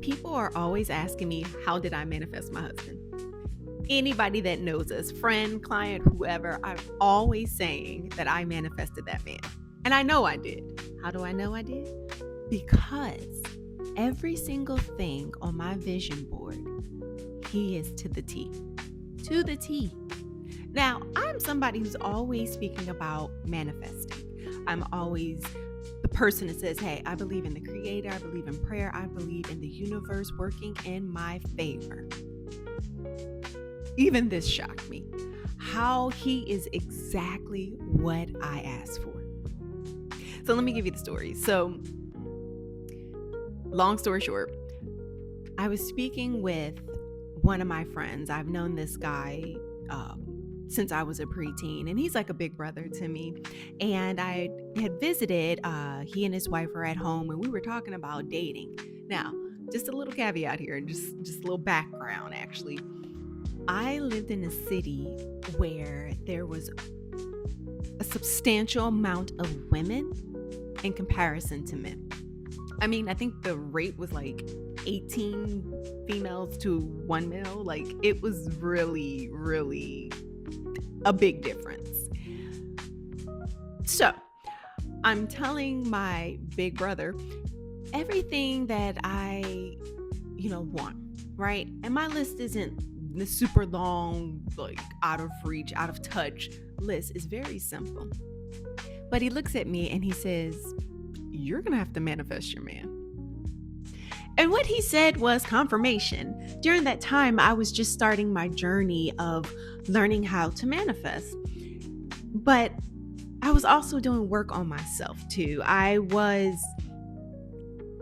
People are always asking me, how did I manifest my husband? Anybody that knows us, friend, client, whoever, I'm always saying that I manifested that man. And I know I did. How do I know I did? Because every single thing on my vision board, he is to the T. To the T. Now, I'm somebody who's always speaking about manifesting. I'm always the person that says, hey, I believe in the creator, I believe in prayer, I believe in the universe working in my favor. Even this shocked me. How he is exactly what I asked for. So let me give you the story. So, long story short, I was speaking with one of my friends. I've known this guy since I was a preteen, and he's like a big brother to me. And I had visited, he and his wife were at home, and we were talking about dating. Now, just a little caveat here, and just a little background actually. I lived in a city where there was a substantial amount of women in comparison to men. I mean, I think the rate was like 18 females to 1 male. Like, it was really, really a big difference. So, I'm telling my big brother everything that I, want, right? And my list isn't the super long, like out of reach, out of touch list. Is very simple. But he looks at me and he says, you're going to have to manifest your man. And what he said was confirmation. During that time, I was just starting my journey of learning how to manifest. But I was also doing work on myself too. I was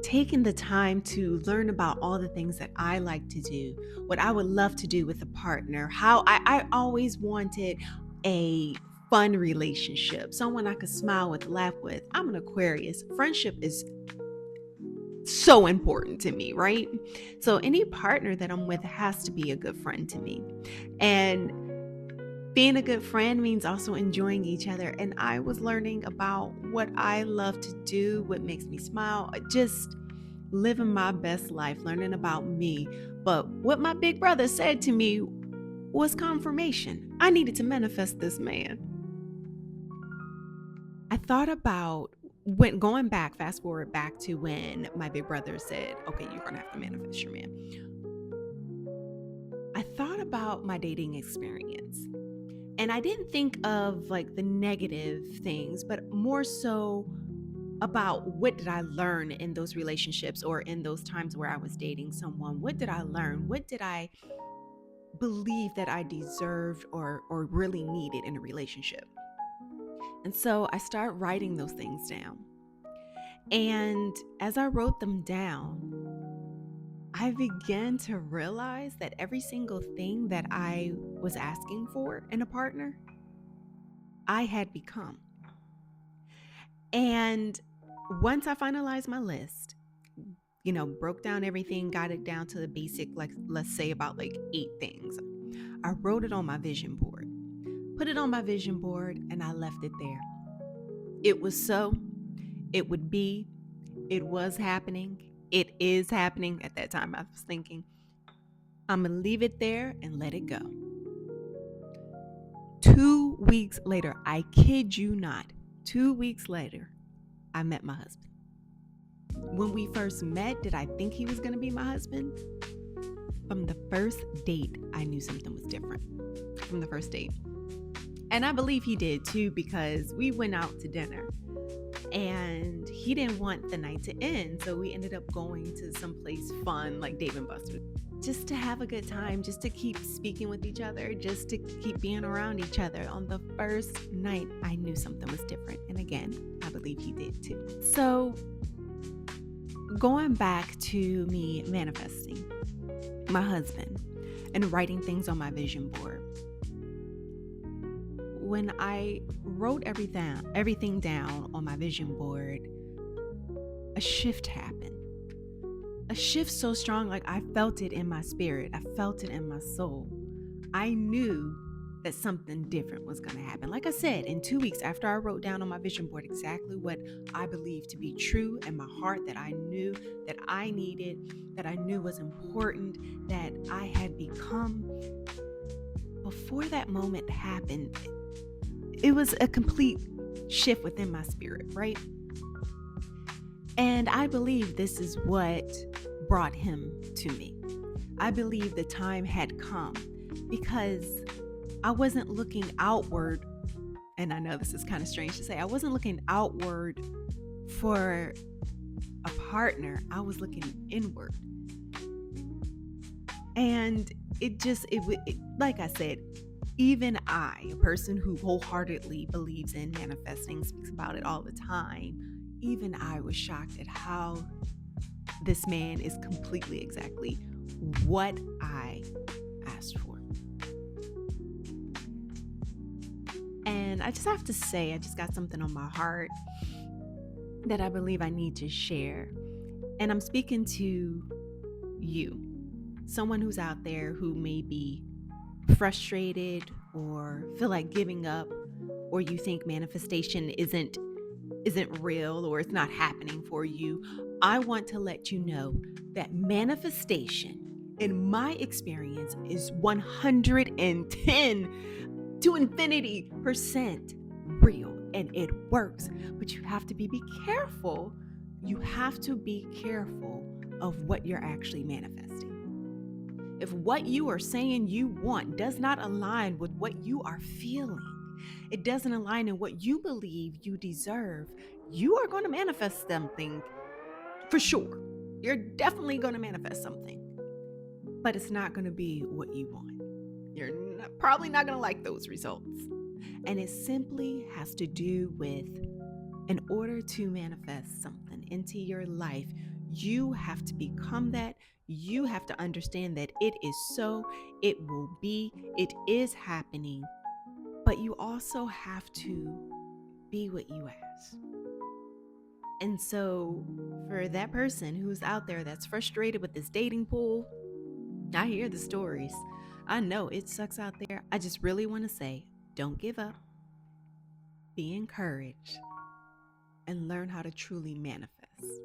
taking the time to learn about all the things that I like to do, what I would love to do with a partner, how I always wanted a fun relationship, someone I could smile with, laugh with. I'm an Aquarius. Friendship is so important to me, right? So any partner that I'm with has to be a good friend to me. And being a good friend means also enjoying each other. And I was learning about what I love to do, what makes me smile, just living my best life, learning about me. But what my big brother said to me was confirmation. I needed to manifest this man. I thought about going back, fast forward back to when my big brother said, okay, you're going to have to manifest your man. I thought about my dating experience. And I didn't think of like the negative things, but more so about what did I learn in those relationships or in those times where I was dating someone. What did I learn? What did I believe that I deserved or really needed in a relationship? And so I started writing those things down. And as I wrote them down, I began to realize that every single thing that I was asking for in a partner, I had become. And once I finalized my list, broke down everything, got it down to the basic, like let's say about like 8 things. I wrote it on my vision board, put it on my vision board, and I left it there. It was so, it would be, it was happening. It is happening. At that time, I was thinking, I'm going to leave it there and let it go. 2 weeks later, I kid you not, 2 weeks later, I met my husband. When we first met, did I think he was going to be my husband? From the first date, I knew something was different. From the first date. And I believe he did too, because we went out to dinner. And he didn't want the night to end. So we ended up going to someplace fun like Dave & Buster's. Just to have a good time, just to keep speaking with each other, just to keep being around each other. On the first night, I knew something was different. And again, I believe he did too. So going back to me manifesting my husband and writing things on my vision board. When I wrote everything down on my vision board, a shift happened. A shift so strong, like I felt it in my spirit. I felt it in my soul. I knew that something different was going to happen. Like I said, in 2 weeks after I wrote down on my vision board exactly what I believed to be true in my heart, that I knew that I needed, that I knew was important, that I had become, before that moment happened, it was a complete shift within my spirit, right? And I believe this is what brought him to me. I believe the time had come because I wasn't looking outward. And I know this is kind of strange to say, I wasn't looking outward for a partner, I was looking inward. And like I said, even I, a person who wholeheartedly believes in manifesting, speaks about it all the time, even I was shocked at how this man is completely exactly what I asked for. And I just have to say, I just got something on my heart that I believe I need to share. And I'm speaking to you, someone who's out there who may be frustrated or feel like giving up, or you think manifestation isn't real or it's not happening for you. I want to let you know that manifestation, in my experience, is 110 to infinity percent real, and it works. But you have to be careful. You have to be careful of what you're actually manifesting. If what you are saying you want does not align with what you are feeling, it doesn't align in what you believe you deserve, you are going to manifest something for sure. You're definitely going to manifest something, but it's not going to be what you want. Probably not going to like those results. And it simply has to do with, in order to manifest something into your life, you have to become that. You have to understand that it is so, it will be, it is happening. But you also have to be what you ask. And so, for that person who's out there that's frustrated with this dating pool, I hear the stories. I know it sucks out there. I just really want to say, don't give up. Be encouraged and learn how to truly manifest.